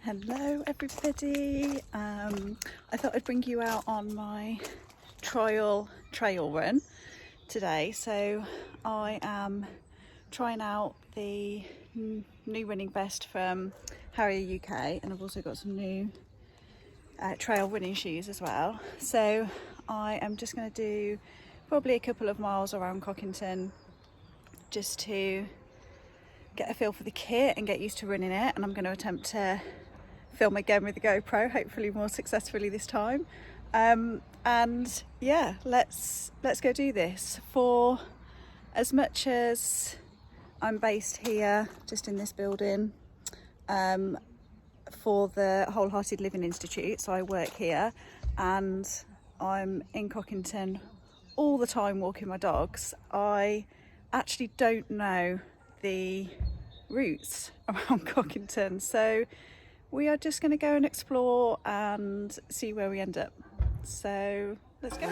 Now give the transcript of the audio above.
Hello everybody. I thought I'd bring you out on my trail run today. So I am trying out the new running vest from Harrier UK, and I've also got some new trail running shoes as well. So I am just going to do probably a couple of miles around Cockington just to get a feel for the kit and get used to running it, and I'm going to attempt to film again with the GoPro, hopefully more successfully this time. And yeah, let's go do this. For as much as I'm based here just in this building for the Wholehearted Living Institute, so I work here and I'm in Cockington all the time walking my dogs, I actually don't know the routes around Cockington, so we are just going to go and explore and see where we end up. So let's go.